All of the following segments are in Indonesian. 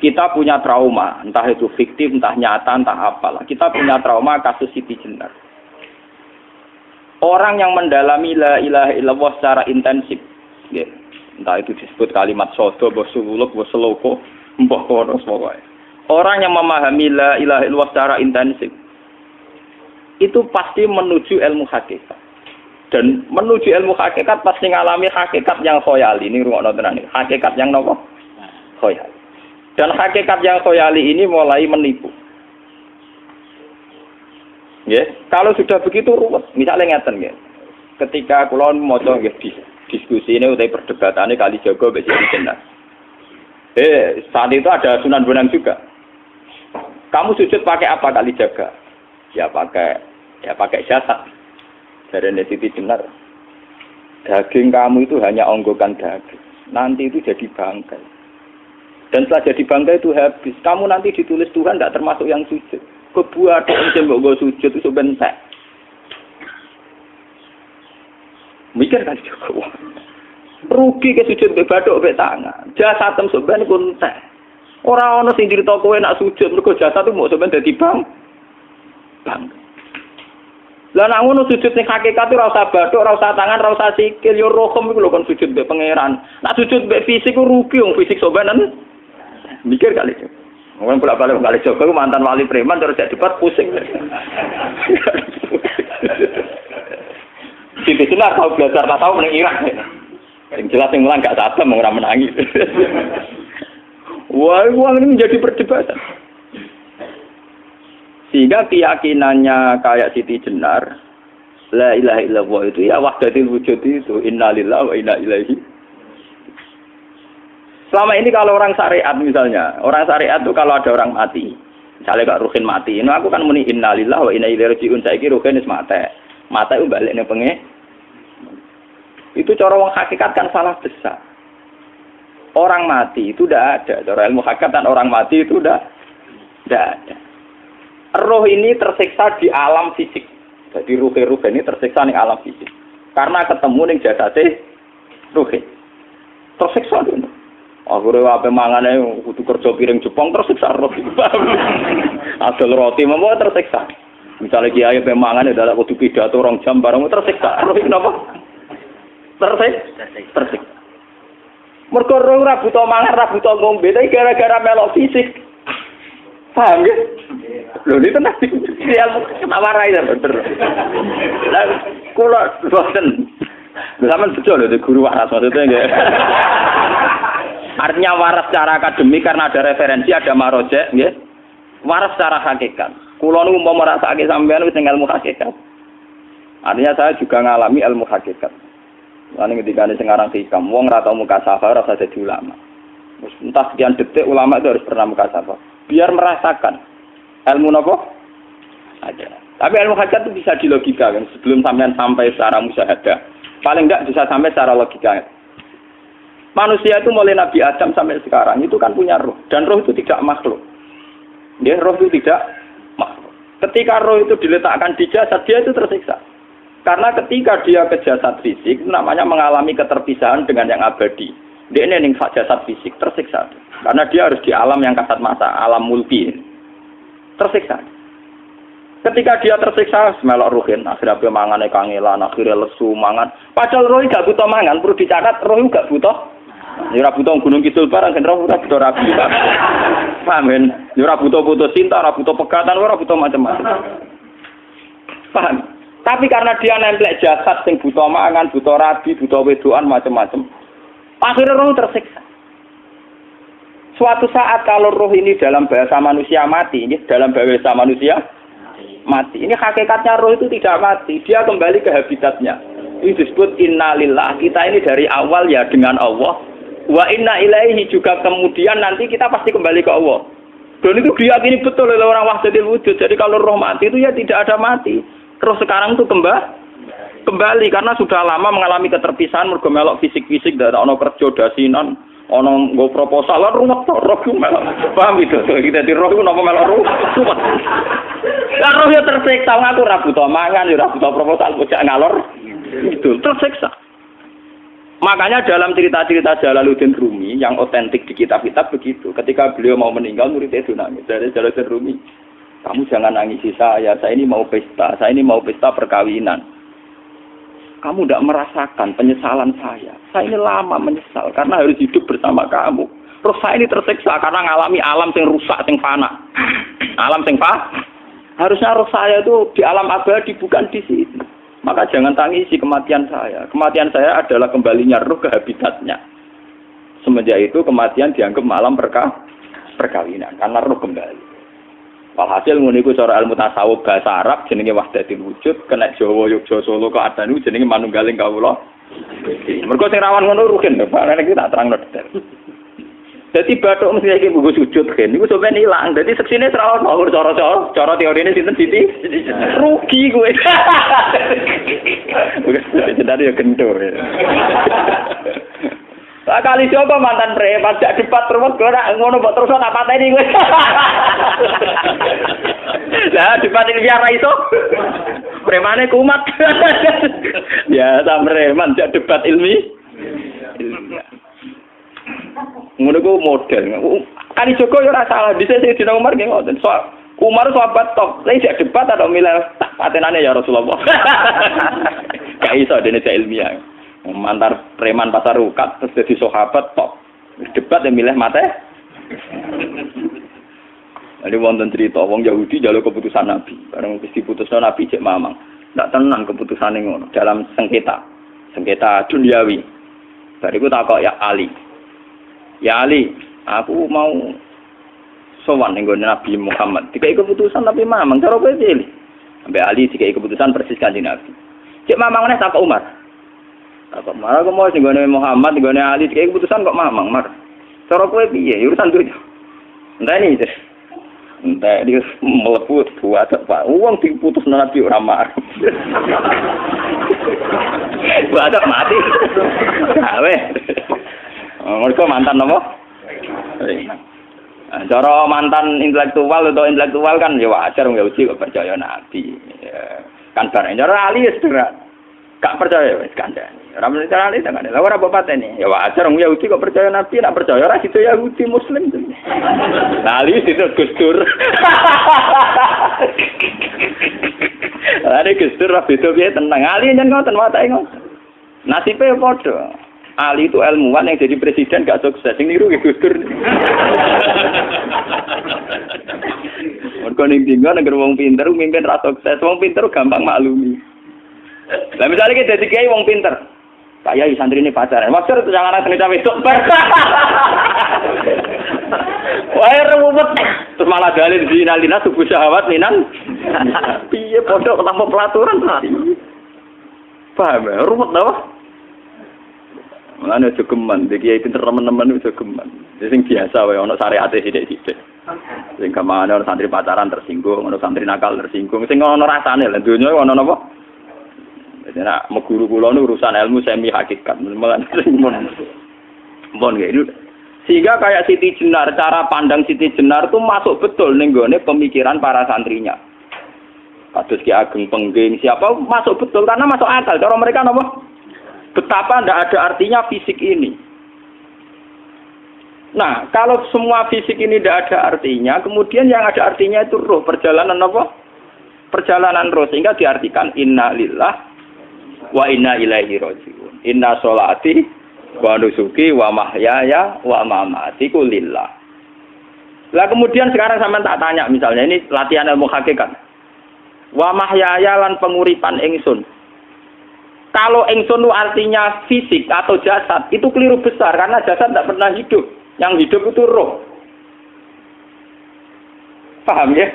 Kita punya trauma, entah itu fiktif, entah nyata, entah apalah. Kita punya trauma kasus Siti Jenar. Orang yang mendalami la ilaha illallah secara intensif, ya, entah itu disebut kalimat sodo, bosuluk, boseloko, mbah kono pokoknya. Orang yang memahami la ilaha illallah secara intensif, itu pasti menuju ilmu hakikat. Dan menuju ilmu hakikat pasti ngalami hakikat yang khoyali. Ini rungokno tenan iki. Hakikat yang nopo? Khoyali. Dan hakikat yang khoyali ini mulai menipu. Ya, kalau sudah begitu ruwet. Misalnya ngeten nggih. Ketika kula maca nggih diskusi ini utai perdebatannya kali jago mbek Siti Jenar. Saat itu ada Sunan Bonang juga. Kamu sujud pakai apa kali jaga? Ya pakai jasad. Dari Siti Jenar. Daging kamu itu hanya onggokan daging. Nanti itu jadi bangkai. Dan setelah jadi bangkai itu habis. Kamu nanti ditulis Tuhan tidak termasuk yang sujud. Kebuat yang mbok sujud itu bentek. Mikir kan juga. Rugi ke sujud mbek bathuk mbek tangan. Jasad sampeyan iku entek. Ora ana sing crita kowe nak sujud mergo jasad itu mau sampeyan dadi bang. Lah nek ngono sujud ning hakikat ora usah bathuk, ora usah tangan, ora usah sikil, yo rohem iku lho kon sujud mbek pangeran. Nak sujud mbek fisik ku rugi wong fisik sampeyan. Mikir kali itu. Mungkin bolak-balik kali Joko mantan wali preman terus jadi debat pusing. Siti Jenar tahu belajar tak tahu meneng Irak. Yang jelas yang mulang gak satem orang menangi. Wah, uang ini menjadi perdebatan. Sehingga keyakinannya kayak Siti Jenar, la ilaha illallah itu ya wahdatul wujud itu, innalillahi wa inna ilaihi. Selama ini kalau orang syariat misalnya, orang syariat itu kalau ada orang mati, misalnya Kak Ruhin mati, ini aku kan muni innalillahi wa inna ilaihi raji'un, saiki Ruhin wis mati. Mati itu balik ning pengen. Itu cara wong hakikat kan salah besar. Orang mati itu tidak ada, cara ilmu hakikat orang mati itu tidak ada. Roh ini tersiksa di alam fisik. Jadi ruh ini tersiksa di alam fisik. Karena ketemu ning jasate ruh. Tersiksa dulu. Aku rewape mangane kudu kerja piring Jepang tersiksa roh. Asal roti mau tersiksa. Misalnya kiai pemangan udah kudu pidato 2 jam bareng tersiksa. Roh kenapa? Tersiksa. Mergo roh ora buta mangan, ora buta ngombe, tapi gara-gara melok fisik. Paham ya? Lho ini tenang ilmu warai ta bener. Lah kula boten. Lho sampean bejo lho guru waras maksudnya nggih. Artinya waras secara akademik karena ada referensi, ada marojek, nggih. Waras secara hakikat. Kula nu umpama rasake sampean wis ning ilmu hakikat. Artinya saya juga ngalami ilmu hakikat. Lan ketika sing aran hikam, wong ora tau mukasafah ora usah dadi ulama. Entah sekian detik ulama itu harus pernah mukasafah. Biar merasakan ilmu napa? Ada. Tapi ilmu hakikat itu bisa dilogikakan sebelum sampean sampai secara musyahadah. Paling enggak bisa sampai secara logika. Manusia itu mulai Nabi Adam sampai sekarang itu kan punya roh. Dan roh itu tidak makhluk. Ya, roh itu tidak makhluk. Ketika roh itu diletakkan di jasad, dia itu tersiksa. Karena ketika dia ke jasad fisik, namanya mengalami keterpisahan dengan yang abadi. Dia ini ning jasad fisik, tersiksa. Karena dia harus di alam yang kasat mata, alam mulki. Tersiksa. Ketika dia tersiksa, melok ruhin, akhirnya dia mangan kangelan, akhirnya lesu mangan. Padahal roh gak butuh mangan, perlu dicatat, roh gak butuh. Ya ora butuh gunung kidul barang kan ora butuh rabi. Paham kan? Ya ora butuh putus cinta, ora butuh pegatan, ora butuh macam-macam. Paham? Tapi karena dia nemplek jasad sing butuh mangan, butuh rabi, butuh wedoan macam-macam. Akhirnya roh tersiksa. Suatu saat kalau roh ini dalam bahasa manusia mati, ini dalam bahasa manusia mati. Ini hakikatnya roh itu tidak mati, dia kembali ke habitatnya. Ini disebut innalillah. Kita ini dari awal ya dengan Allah. Wa inna ilaihi juga kemudian nanti kita pasti kembali ke Allah. Dan itu diyakini betul oleh orang wahdatul wujud. Jadi kalau roh mati itu ya tidak ada mati. Roh sekarang itu kembali karena sudah lama mengalami keterpisahan mergo melok fisik-fisik dan ono kerja dasinan, ono nggo proposal lan ruwet to roh ku melok. Paham itu? Kita di roh ku napa melok ruwet. Lah roh ya tersiksa aku ora butuh mangan, ora butuh proposal bocah ngalor. Itu tersiksa. Makanya dalam cerita-cerita Jalaluddin Rumi yang otentik di kitab-kitab begitu. Ketika beliau mau meninggal, muridnya itu nangis. Dari Jalaluddin Rumi, kamu jangan nangisi saya ini mau pesta, saya ini mau pesta perkawinan. Kamu tidak merasakan penyesalan saya. Saya ini lama menyesal karena harus hidup bersama kamu. Terus saya ini tersiksa karena ngalami alam yang rusak, yang fana. Alam yang fana. Harusnya roh saya itu di alam abadi, bukan di sini. Maka jangan tangisi kematian saya. Kematian saya adalah kembalinya roh ke habitatnya. Semenjak itu kematian dianggap malam perkawinan. Karena roh kembali. Walhasil nguniku cara ilmu tasawuf bahasa Arab jenenge wahdatul wujud. Kena Jawa, Yogyakarta, Solo, Keadaan jenenge manunggaling kawula. Mergo sing rawan ngono rugen. Pak nek tak terangno detail. Jadi bathuk mesti iki buku sujud kan. Niku sampeyan ilang. Dadi seksine ora ono cara teorine sinten Siti? Rugi kowe. Jadi ya kentur. Lah kali coba mantan preman jak debat terus ora ngono mbok terus tak pateni kowe. Lah debat iki biar ra iso. Premane kumat. Ya sam preman jak debat ilmi. Ngono ku model. Ali Joko yo ora salah. Dise Sayyidina Umar nggih ngoten. Umar sahabat top. Lah isih debat atau milih tak patenane ya Rasulullah. Gak iso dene ilmiah. Mantar preman pasar ukat terus dadi sahabat top. Debat yang milih mate. Ada wonten cerita wong Yahudi njaluk keputusan Nabi. Bareng wis diputusno Nabi cek mamang. Ndak tenang keputusane ngono dalam sengketa duniawi. Bariku takok ya Ali. Ya Ali, aku mau sowan ning Nabi Muhammad. Dikai keputusan Nabi Mamang, cara kowe pilih. Sampai Ali dikai keputusan persis Kanjeng Nabi. Cek Mamang neh takok Umar. Takok Umar aku mau sing Muhammad, ning Ali dikai keputusan kok Mamang, Mar. Cara kowe piye? Urusan duit. Enteni iki. Entah dia melepuh buat apa? Uang diputus Nabi ora mar. Buat mati. Awe. Mereka mantan apa? Cara mantan intelektual kan ya wajar nggak uji kok percaya Nabi. Kan bareng cara Ali ya gak percaya wis kandhani. Ora mesti cara Ali tenan. Lah ora bapak ini. Ya wajar wong Yahudi kok percaya Nabi, nak percaya ora situ Yahudi Muslim. Lah Ali situ Gusdur. Lah Gusdur ra beda piye tenang. Ali nyen ngoten watake ngoten. Nasibe padha. Ali itu ilmuwan yang jadi presiden gak sukses. Yang niru Gusdur. Mergo ning dinggo negara wong pinter mimpin ra sukses. Wong pinter gampang maklumi. Lah misalnya kita jadi kiai wong pinter. Kayak santri ini pacaran. Maksud itu jangan asal cawe itu. Wah, ruwet. Terus malah dalil zinalina subuh syahwat minan. Piye pondok tanpa pelaturan. Paham ya? Ruwet apa? Mulane aja geman, iki kiai pinter teman-teman aja geman. Sing biasa wae ana syariate sithik-sithik. Sing gamane ana santri pacaran tersinggung, ana santri nakal tersinggung, sing ana rasane lha donya ana napa? Nek meguru kula nu urusan ilmu semi hakikat. Mulane mon nggih. Sehingga kayak Siti Jenar, cara pandang Siti Jenar itu masuk betul ning gone pemikiran para santrinya. Kados Ki Ageng Pengging siapa masuk betul karena masuk akal. Cara mereka napa? Betapa tidak ada artinya fisik ini. Nah, kalau semua fisik ini tidak ada artinya, kemudian yang ada artinya itu roh, perjalanan apa? Perjalanan roh, sehingga diartikan inna lillah wa inna ilaihi raji'un. Inna sholati wa nusuki wa mahyaya wa mamati lillah. Lah kemudian sekarang sampean tak tanya misalnya ini latihan ilmu hakikat. Wa mahyaya lan penguripan ingsun. Kalau ingsun itu artinya fisik atau jasad, itu keliru besar karena jasad tidak pernah hidup. Yang hidup itu roh. Paham ya?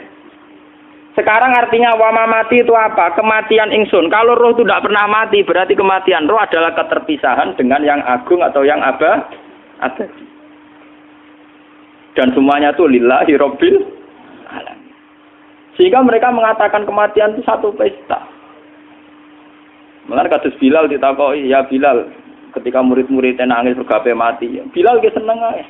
Sekarang artinya wama mati itu apa? Kematian ingsun. Kalau roh itu tidak pernah mati, berarti kematian roh adalah keterpisahan dengan yang agung atau yang abadi. Dan semuanya itu lillahi rabbil alamin. Sehingga mereka mengatakan kematian itu satu pesta. Mulane kados Bilal ditakoki, ya Bilal, ketika murid-muridnya nangis bergape mati, Bilal ge seneng ae.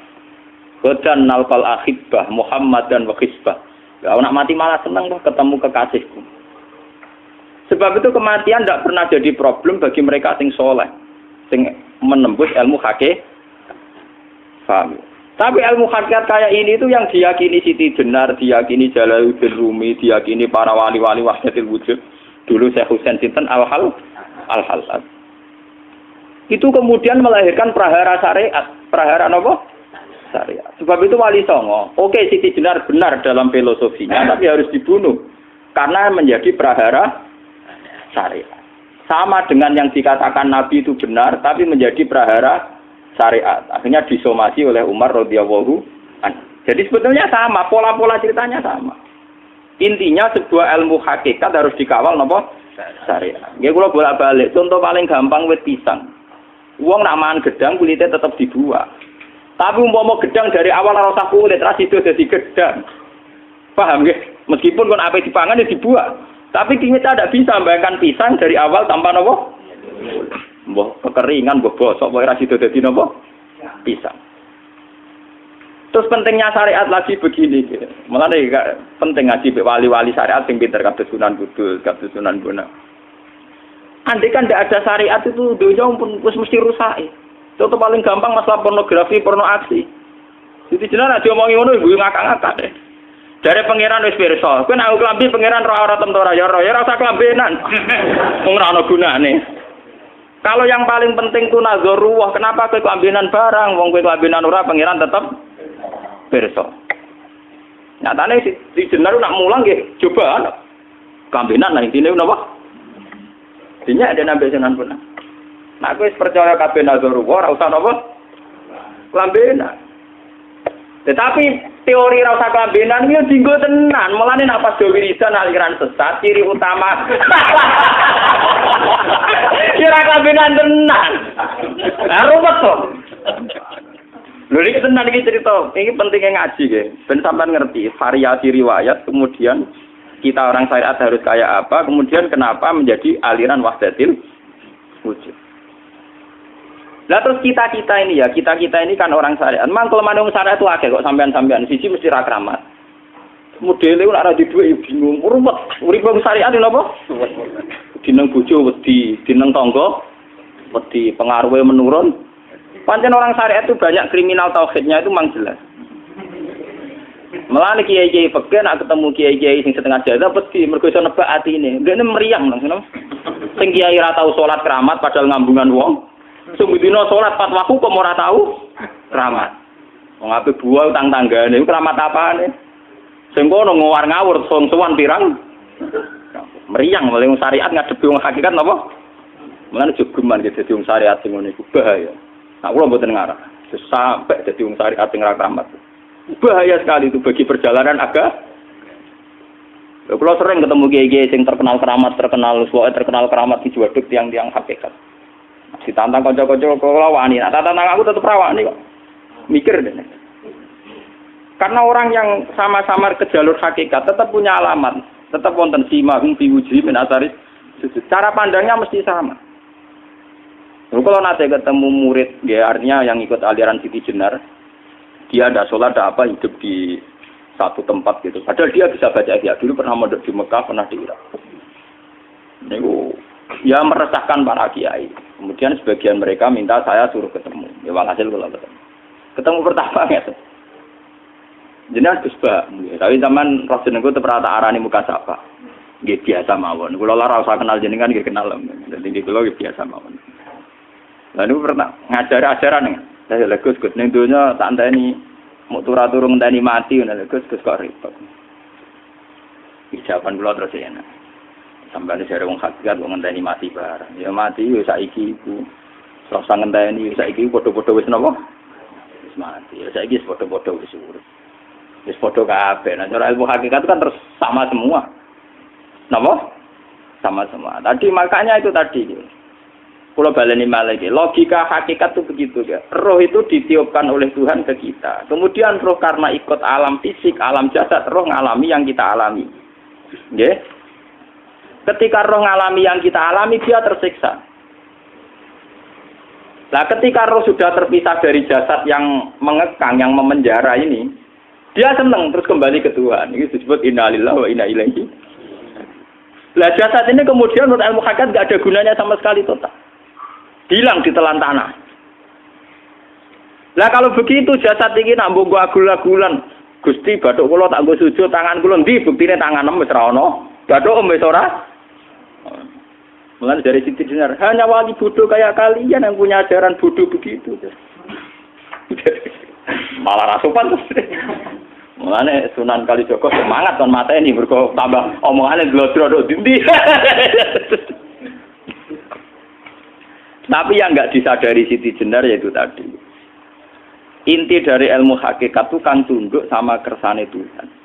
Godan nalfal akhibah Muhammad dan wakhisbah. Ya anak mati malah seneng loh ketemu kekasihku. Sebab itu kematian tidak pernah jadi problem bagi mereka sing soleh, sing menembus ilmu hakikat. Paham? Tapi ilmu hakikat kayak ini itu yang diyakini Siti Jenar, diyakini Jalaluddin Rumi, diyakini para wali-wali wahdatul wujud. Dulu Syekh Husain Sinten Al-Halal. Itu kemudian melahirkan prahara syariat. Prahara apa? Syariat. Sebab itu Wali Songo, oke Siti Jenar benar dalam filosofinya, tapi harus dibunuh. Karena menjadi prahara syariat. Sama dengan yang dikatakan Nabi itu benar, tapi menjadi prahara syariat. Akhirnya disomasi oleh Umar radhiyallahu anhu. Jadi sebetulnya sama, pola-pola ceritanya sama. Intinya sebuah ilmu hakikat harus dikawal napa? Syariat. Nggih kula bolak-balik, contoh paling gampang wit pisang. Wong nak mangan gedang kulitnya tetap dibuang. Tapi umpama gedang dari awal ora usah kulit, ra sido dadi gedang. Paham nggih? Meskipun kon ape dipangan ya dibuang. Tapi kita tidak bisa membayangkan pisang dari awal tanpa napa? Mbah kekeringan, mbah bosok, mbah ora sido dadi napa? Pisang. Terus pentingnya syariat lagi begini, malah penting ngaji wali-wali syariat yang pinter kabeh Sunan Kudus, kabeh Sunan Bonang. Andai kan tidak ada syariat itu dunia pun mesti rusak. Contoh paling gampang masalah pornografi, porno aksi. Jadi jenengan aja omongi ngono ibu ngakak-ngakak deh. Dari pangeran wis pirsa, kowe nek klambi pangeran ora tentara ya ora usah klambenan. Wong ora ana gunane. Kalau yang paling penting itu nazarullah, kenapa kowe klambenan barang, wong kowe klambenan ora pangeran tetep pirsa. Nyatane si Jenar nak mulang nggih coba klambenan lah intine napa? Dinya ada nabi Sunan pun. Nah, aku percaya kabeh nazarullah, ora usah napa? Klambenan. Tetapi teori ora usah klambenan iki dienggo tenan. Mulane nek pas do wiridan aliran sesat, ciri utama. Kira klambenan tenan. Lah ruwet to. Lho iki tenan iki cerita. Iki pentingnya ngaji nggih. Ben sampean ngerti variasi riwayat, kemudian kita orang syariat harus kayak apa, kemudian kenapa menjadi aliran wahdatil wujud. Lah terus kita ini ya, kita ini kan orang syariat. Memang kalau manung syariat itu akeh kok sampean-sampean siji mesti ra kramat. Modele ora ada duwe bingung, ruwet. Urip wong syariat lho apa? Dineng bojo wedi, dineng tangga wedi, pengaruhe menurun. Pancen orang syariat itu banyak kriminal tauhidnya itu memang jelas. Melane kiai-kiai peken nak ketemu kiai-kiai sing setengah jadah wedi mergo iso nebak atine. Ndekne meriang nang. Sing kiai ora tau salat keramat padahal ngambungan wong. Sumudina salat 4 waktu kok ora tau keramat. Wong ape buah utang tanggane iku keramat apane? Sing kono ngawur-ngawur sowan pirang. Meriang oleh syariat ngadepi wong hakikat napa? Mulane jogeman ge dadi wong syariat sing ngene iku bahaya. Nah kula mboten ngarah. Sampai dadi wong syariat sing ora keramat. Bahaya sekali itu bagi perjalanan agama. Kalau sering ketemu kiai-kiai yang terkenal keramat di juaduk tiang-tiang hakikat. Ditantang kanca-kanca kok wani, nah tantang aku tetep rawani kok. Mikir deh. Karena orang yang sama-sama ke jalur hakikat tetap punya alamat, tetap wonten simahum fi wujuhi min atharis sujud. Cara pandangnya mesti sama. Kalau nanti ketemu murid, ya artinya yang ikut aliran Siti Jenar, dia ada sholat, ada apa, hidup di satu tempat gitu. Padahal dia bisa baca ihya. Dulu pernah mondok di Mekah, pernah di Irak. Itu ya meresahkan para kiai. Kemudian sebagian mereka minta saya suruh ketemu. Ya walhasil kalau ketemu pertama ya. Jenengan Gus Ba. Tapi zaman Rasulullah itu pernah arani muka sapa. Nggih biasa mawon. Kula ora usah kenal jenengan nggih kenal. Dadi kula biasa mawon. Lalu pernah ngajari ajaran saya Gus ning donya tak enteni mau turun ngenteni mati ngono Gus kok repot. Ijaban kula terus enak. Sampai sare wong hakikat wong ngenteni mati bareng. Ya mati yo saiki iku. Ora usah ngenteni saiki padha-padha wis napa? Wis mati. Ya saiki wis padha-padha wis urip. Wis padha kabeh. Nah cara ilmu hakikat kan terus sama semua. Napa? Sama semua. Tadi makanya itu tadi. Kalau baleni malagi, logika hakikat itu begitu ya. Roh itu ditiupkan oleh Tuhan ke kita. Kemudian roh karena ikut alam fisik, alam jasad, roh ngalami yang kita alami. Ya. Ketika roh ngalami yang kita alami, dia tersiksa. Nah, ketika roh sudah terpisah dari jasad yang mengekang, yang memenjara ini, dia senang terus kembali ke Tuhan. Ini disebut inna lillahi wa inna ilaihi. Lah jasad ini kemudian menurut ilmu hakikat nggak ada gunanya sama sekali total. Hilang di telan tanah. Lah kalau begitu jasad iki nak mbok agul-agulan. Gusti bathuk kula tak nggo sujud tangan kula ndi buktine tangan wis ra ono. Bathuk wis ora. Mulane dari Siti Jenar, hanya wali bodoh kayak kalian yang punya ajaran bodoh begitu. Malah rasupan terus. Mulane Sunan Kalijaga semangat kon mateni mergo tambah omongane glodro ndi. Tapi yang enggak disadari Siti Jenar yaitu tadi. Inti dari ilmu hakikat itu kan tunduk sama kersane Tuhan.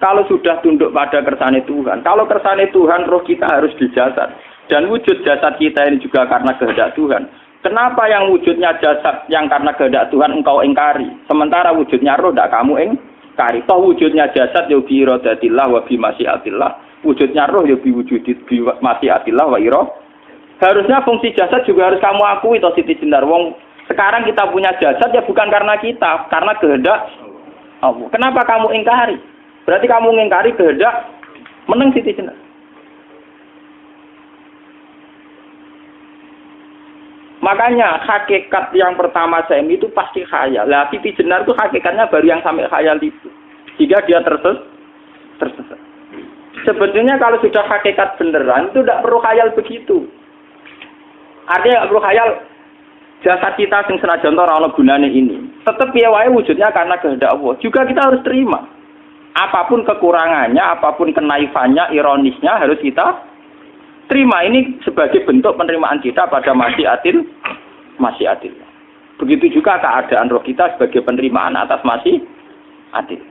Kalau sudah tunduk pada kersane Tuhan, kalau kersane Tuhan roh kita harus di jasad. Dan wujud jasad kita ini juga karena kehendak Tuhan. Kenapa yang wujudnya jasad yang karena kehendak Tuhan engkau ingkari? Sementara wujudnya roh tidak kamu ingkari. Toh wujudnya jasad ya bi iradatillah wa bi masyiatillah. Wujudnya roh ya bi wujudit bi masyiatillah wa ira. Harusnya fungsi jasad juga harus kamu akui toh Siti Jenar. Wong sekarang kita punya jasad ya bukan karena kita, karena kehendak Allah. Kenapa kamu ingkari? Berarti kamu mengingkari kehendak meneng Siti Jenar. Makanya hakikat yang pertama Semi itu pasti khayal. Lah Siti Jenar itu hakikatnya baru yang sampai khayal itu. Sehingga dia tersesat. Sebetulnya kalau sudah hakikat beneran itu tidak perlu khayal begitu. Artinya tidak perlu khayal jasad kita sing senajan ora ana gunane ini. Tetap piye wae wujudnya karena kehendak Allah. Juga kita harus terima. Apapun kekurangannya, apapun kenaifannya, ironisnya harus kita terima. Ini sebagai bentuk penerimaan kita pada masyiatil. Begitu juga keadaan roh kita sebagai penerimaan atas masyiatil.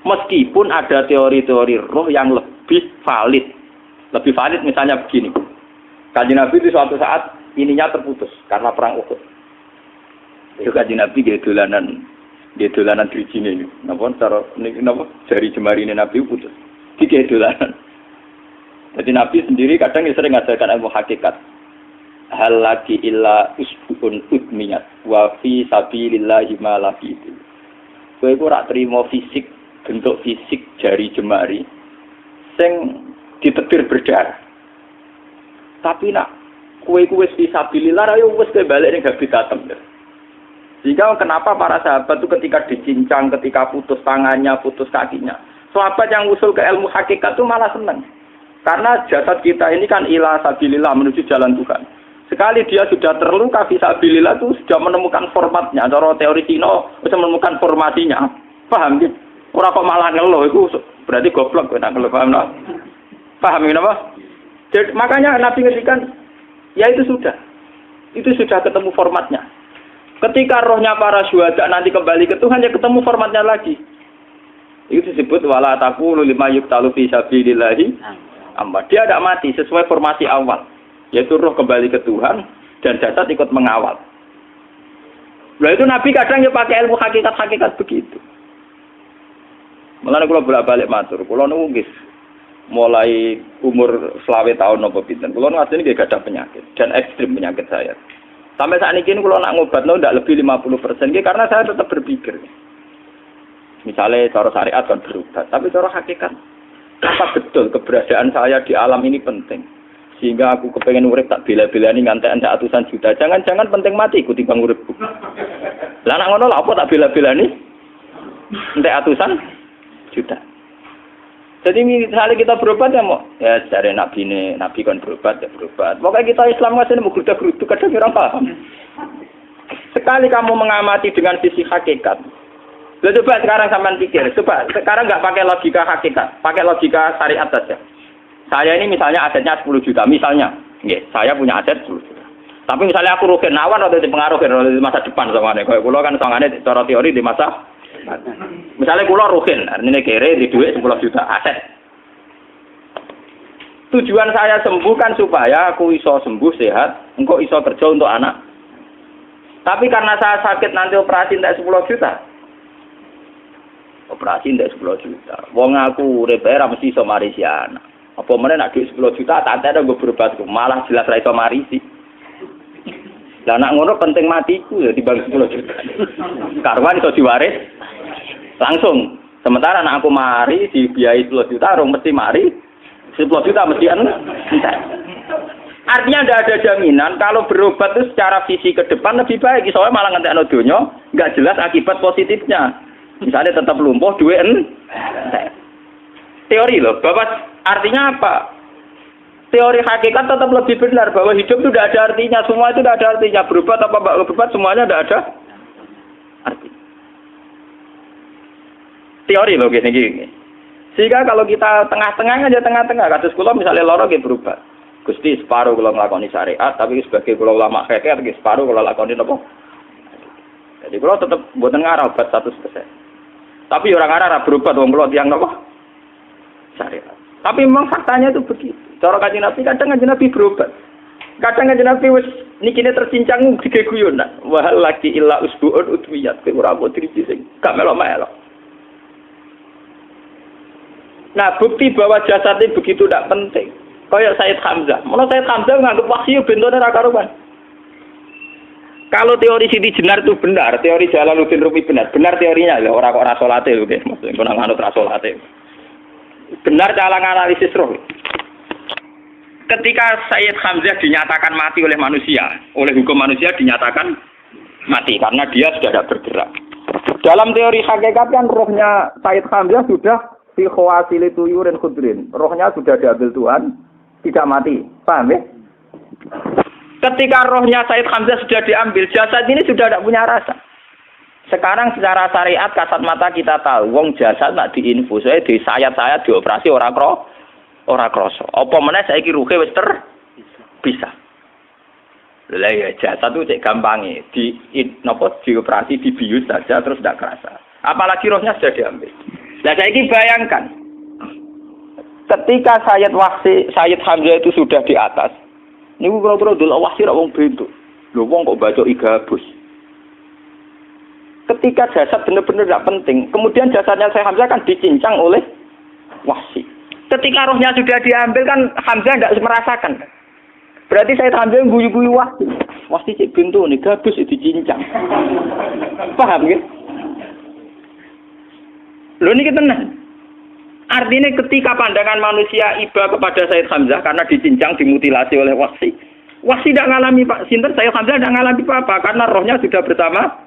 Meskipun ada teori-teori roh yang lebih valid. Lebih valid misalnya begini. Kanjeng Nabi itu suatu saat ininya terputus karena perang Uhud. Itu Kanjeng Nabi dia dolanan drijine ini. Napa cara napa jari jemari ini Nabi putus. Iki dolanan. Jadi Nabi sendiri kadang sering ngajarkan ilmu hakikat. Hal lagi illa usbun udmiyat wa fi sabilillahi ma laqitu. Kowe iku ora trimo fisik, bentuk fisik jari jemari sing ditetir berdarah. Tapi nak kowe wis fi sabilillah ayo wis balik ning habitatem. Sehingga kenapa para sahabat itu ketika dicincang, ketika putus tangannya, putus kakinya. Sahabat yang usul ke ilmu hakikat itu malah senang. Karena jasad kita ini kan ila sabilillah menuju jalan Tuhan. Sekali dia sudah terluka fisabilillah itu sudah menemukan formatnya. Cara teori Cina bisa menemukan formasinya. Paham gitu? Orang kok malah ngeluh itu berarti goblok kena ngeluh. Paham tak? Paham ini apa? Jadi, makanya Nabi ngertikan ya itu sudah ketemu formatnya. Ketika rohnya para syuhada nanti kembali ke Tuhan, ya ketemu formatnya lagi. Itu disebut wala taqulu lima yuqtalu fi sabilillahi amma. Dia tidak mati sesuai formasi awal, yaitu roh kembali ke Tuhan dan jasad ikut mengawal. Nah itu Nabi kadang ya pakai ilmu hakikat begitu. Mulane kula bolak-balik matur, kula niku nggih mulai umur 20 tahun napa pinten. Kula ngateni nggih gadah penyakit dan ekstrim penyakit saya. Sampai saat ini kalau nak ngobatno tidak lebih 50%, karena saya tetap berpikir. Misalnya cara syariat kan berobat, tapi cara hakikat, apa betul keberadaan saya di alam ini penting? Sehingga aku kepengen urip tak bela-belani ngantek endak atusan juta. Jangan-jangan penting mati ikut timbang uripku. Lah nak ngono lha apa tak bela-belani? Entek atusan juta. Jadi misalnya kita berobat ya mau, ya dari Nabi kan berobat ya berobat. Pokoknya kita Islam masih mau gerutu kadang orang paham. Sekali kamu mengamati dengan sisi hakikat, coba sekarang sampean pikir, coba sekarang nggak pakai logika hakikat, pakai logika syariat saja. Saya ini misalnya asetnya 10 juta, misalnya, saya punya aset 10 juta. Tapi misalnya aku rugi nawan atau dipengaruhi di masa depan sama kayak kulo kan soalnya cara teori di masa. Misalnya kulo ruhin, artinya kere di duit 10 juta aset. Tujuan saya sembuh kan supaya aku iso sembuh sehat, engkau iso kerja untuk anak. Tapi karena saya sakit nanti operasi tidak 10 juta. Operasi tidak 10 juta. Wong aku repair mesti iso marisi anak. Apa meneh nak duit 10 juta tak ada gue berobat malah jelas ra iso marisi. Lah nak ngono penting matiku ya dibagi 10 juta. Karwan iso diwaris langsung. Sementara anak aku mari dibiayai 10 juta, orang mesti mari 10 juta mesti entek. Artinya tidak ada jaminan kalau berobat itu secara visi ke depan lebih baik. Soalnya malah ngentekno donya nggak jelas akibat positifnya. Misalnya tetap lumpuh, duit teori loh. Bapak artinya apa? Teori hakikat tetap lebih benar bahwa hidup itu tidak ada artinya. Semua itu tidak ada artinya. Berobat apa nggak berobat semuanya tidak ada arti. Teori loh gini. Sehingga kalau kita tengah-tengah aja tengah-tengah, kasus kula misalnya loro nggih berubah. Gusti separuh kula nglakoni syariat, tapi sebagai kula ulama fikih nggih separuh kula lakoni napa? Jadi kula tetep mboten ngarah obat 100%. Tapi orang ngarah berobat wong kula tiyang napa? Syariat. Tapi memang faktanya itu begitu. Cara Kanjeng Nabi kadang Kanjeng Nabi berobat. Kadang Kanjeng Nabi wis nikine tercincang dige guyonan. Wa laki illa usbuun utwiyat ora apa driji sing gak melok-melok. Nah, bukti bahwa jasadnya begitu tidak penting. Kayak Said Hamzah. Menurut Said Hamzah menganggap wahyu bentone ra karuan. Kalau teori Siti Jenar itu benar, teori Jalaluddin Rumi benar teorinya lho, ora kok ra salate lho nggih, maksudnya kok nganut ra salate. Benar cara analisis roh. Ketika Said Hamzah dinyatakan mati oleh manusia, oleh hukum manusia dinyatakan mati karena dia sudah tidak bergerak. Dalam teori hakikat kan rohnya Said Hamzah sudah fi khawasili tuyurin khudrin. Rohnya sudah diambil Tuhan, tidak mati. Paham ya? Ketika rohnya Said Hamzah sudah diambil, jasad ini sudah tidak punya rasa. Sekarang secara syariat kasat mata kita tahu, wong jasad nak diinfus, di sayat-sayat dioperasi ora kroso. Apa meneh saiki ruhe wis bisa. Lah ya jasad itu cek gampange, dioperasi dibius saja terus tidak kerasa. Apalagi rohnya sudah diambil. Nah saiki bayangkan, ketika Sayyid Hamzah itu sudah di atas, niku kira-kira delok wahsi ra wong bentuk. Lho wong kok baca igabus. Ketika jasad benar-benar tidak penting, kemudian jasadnya Sayyid Hamzah kan dicincang oleh wahsi. Ketika rohnya sudah diambil kan Hamzah tidak merasakan. Berarti Sayyid Hamzah guyu-guyu wahsi. Wahsi cek bentuk nih gabus dicincang. Paham ya? Lho niki tenan. Artinya ketika pandangan manusia iba kepada Sayyid Hamzah karena dicincang, dimutilasi oleh wahsi. Wahsi tidak mengalami sinten, Sayyid Hamzah tidak mengalami apa-apa karena rohnya sudah bersama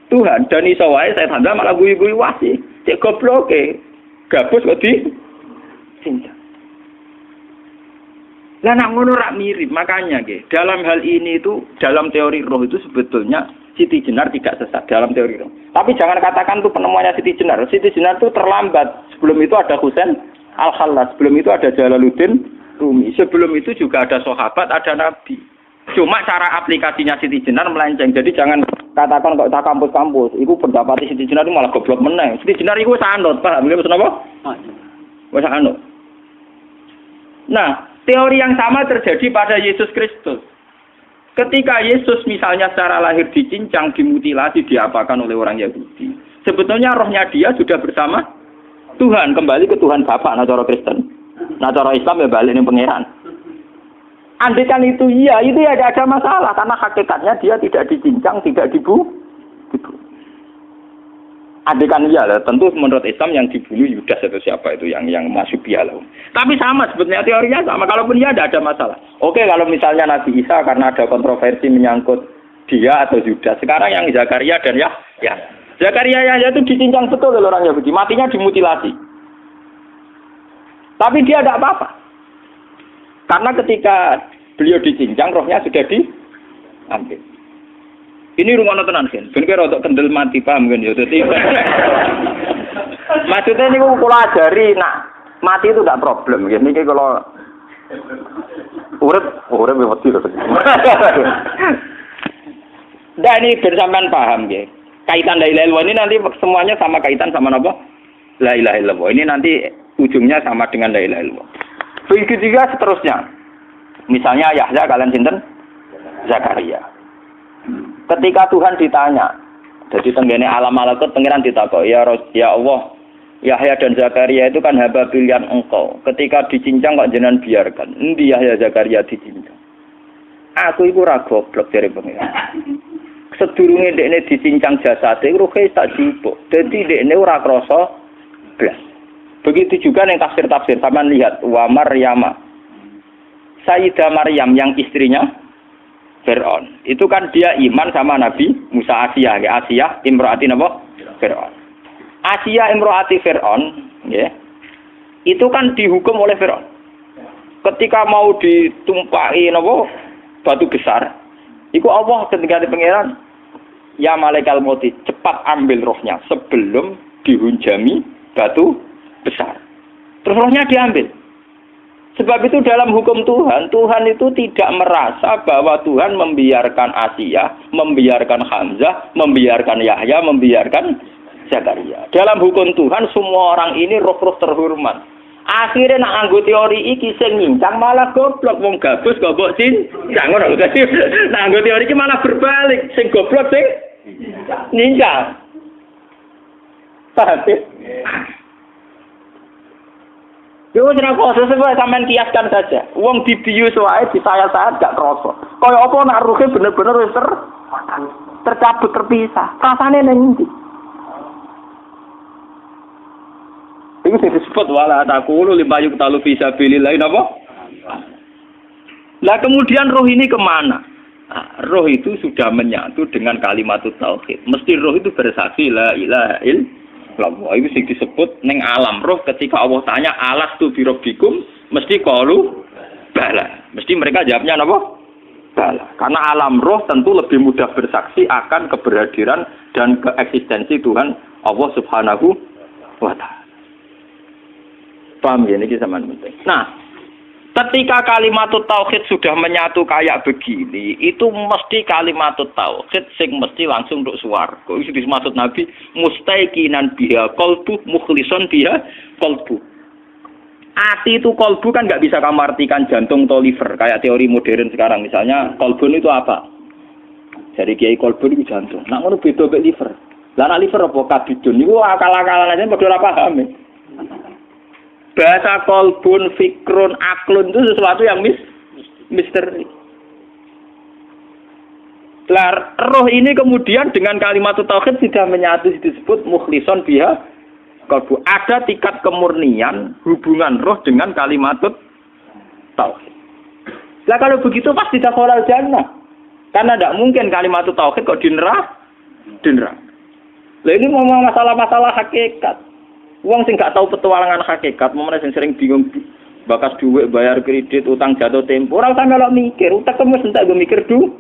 Tuhan. Dan iso wae Sayyid Hamzah malah guyu-guyu wahsi. Cek goblok gabus kok dicincang. Lah nak ngono rak mirip, makanya dalam hal ini itu dalam teori roh itu sebetulnya Siti Jenar tidak sesat dalam teori roh. Tapi jangan katakan itu penemuannya Siti Jenar. Siti Jenar itu terlambat. Sebelum itu ada Husain Al-Khallas, sebelum itu ada Jalaluddin Rumi, sebelum itu juga ada sahabat, ada nabi. Cuma cara aplikasinya Siti Jenar melenceng. Jadi jangan katakan kok tak kampus-kampus. Iku pendapat Siti Jenar itu malah goblok meneng. Siti Jenar itu sanut, paham nggih maksud apa? Wis sanut. Nah, teori yang sama terjadi pada Yesus Kristus. Ketika Yesus misalnya secara lahir dicincang, dimutilasi, diapakan oleh orang Yahudi. Sebetulnya rohnya dia sudah bersama Tuhan, kembali ke Tuhan Bapa, nah cara Kristen. Nah cara Islam ya balik ning pangeran. Andaikan itu iya, itu ya tidak ada masalah karena hakikatnya dia tidak dicincang, tidak dibunuh. Andaikan iya lah, tentu menurut Islam yang dibunuh Yudas atau siapa itu yang masuk bialah. Tapi sama sebetulnya teorinya sama. Kalaupun iya tidak ada masalah. Oke, kalau misalnya Nabi Isa karena ada kontroversi menyangkut dia atau Yudas. Sekarang yang Zakaria dan ya. Zakaria itu dicincang betul oleh orang Yahudi, matinya dimutilasi. Tapi dia tidak apa-apa. Karena ketika beliau dicincang, rohnya sudah diambil. Ini rungono tenan kan. Ben kira untuk kendel mati paham kan ya. Dadi maksudnya niku kula ajari nak mati itu tidak problem nggih. Niki kalau urip wedi lho. Dan ini bersamaan paham nggih. Kaitan la ilaha illallah ini nanti semuanya sama kaitan sama apa? La ilaha illallah. Ini nanti ujungnya sama dengan la ilaha illallah. Begitu juga seterusnya. Misalnya Yahya kalian sinten? Zakaria. Ketika Tuhan ditanya, jadi tenggene alam malakut pengiran ditakok, ya Allah, Yahya dan Zakaria itu kan hamba pilihan engkau. Ketika dicincang kok jenengan biarkan. Endi Yahya Zakaria dicincang? Aku iku ora goblok jare pengiran. Sedurunge dekne dicincang jasate ruhe tak jupuk. Dadi dekne ora krasa blas. Begitu juga yang tafsir-tafsir, sampean lihat wa Maryama. Sayyidah Maryam yang istrinya Fir'aun. Itu kan dia iman sama Nabi Musa. Asiyah, ya. Asiyah imro'ati apa? Fir'aun. Asiyah imro'ati Fir'aun, ya. Itu kan dihukum oleh Fir'aun. Ketika mau ditumpahi apa? Batu besar, itu Allah ketika di pangeran, ya malaikal mauti, cepat ambil rohnya sebelum dihunjami batu besar. Terus rohnya diambil. Sebab itu dalam hukum Tuhan, Tuhan itu tidak merasa bahwa Tuhan membiarkan Asiyah, membiarkan Hamzah, membiarkan Yahya, membiarkan Zakaria. Dalam hukum Tuhan, semua orang ini roh-roh terhormat. Akhirnya nak anggo teori iki sing nyincang malah goblok, wong gabus goblok cincang ngono lho. Nak anggo teori iki malah berbalik, sing goblok sing nyincang. Paham? Yo ora kok sesuai sampean kiaskan saja. Wong dibius wae disayat-sayat gak krasa. Kaya apa nak ruhe bener-bener wis tercabut terpisah. Rasane ning ndi? Itu disebut wala taqulu lima yuqtalu fi sabilillah napa? Lah kemudian roh ini kemana? Nah, roh itu sudah menyatu dengan kalimat tauhid. Mesti roh itu bersaksi la ilaha illallah. Itu sing disebut ning alam roh ketika Allah tanya alastu bi rabbikum mesti qalu bala. Mesti mereka jawabnya napa? Bala. Karena alam roh tentu lebih mudah bersaksi akan keberhadiran dan keeksistensi Tuhan Allah Subhanahu wa taala. Paham ya, ini zaman penting. Nah, ketika kalimat tauhid sudah menyatu kayak begini, itu mesti kalimat tauhid sing mesti langsung untuk swarga. Itu dimaksud Nabi mustaiqinan biha qalbu mukhlishon biha qalbu. Ati itu qalbu kan nggak bisa kamu artikan jantung atau liver kayak teori modern sekarang. Misalnya qalbun itu apa? Jadi kiai qalbun itu jantung. Nak ngono beda mek liver. Lah nak liver apa kabidun niku akal-akalan aja padha ora paham. Bahasa kolbun, fikrun, aklun itu sesuatu yang misteri. Roh ini kemudian dengan kalimat tauhid sudah menyatu disebut mukhlishon biha kolbu. Ada tingkat kemurnian hubungan roh dengan kalimat tauhid. Lah kalau begitu pasti dakhalal jannah. Karena tidak mungkin kalimat tauhid kok di neraka. Lah ini ngomong masalah-masalah hakikat. Wong sing gak tahu petualangan hakikat, momene sing sering bingung bakas duit, bayar kredit, utang jatuh tempo, ora usah melok mikir, utek wis entek go mikir duit.